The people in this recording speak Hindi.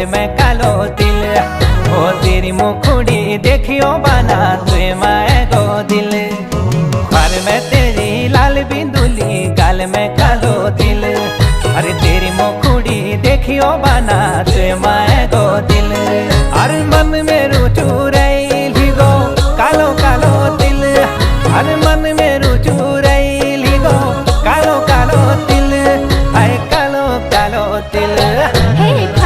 गाल में कालो तिल। ओ तेरी मुखड़ी देखियो बना तुए माए गो दिल। घर में तेरी लाल बिंदुली गाल में कालो तिल। अरे तेरी मुखड़ी देखियो बना तुए माए गो दिल। अरे मन में रुचू रही गो कालो कालो तिल। अरे मन में रुचू रही गो कालो कालो तिल। हाय कालो कालो तिल।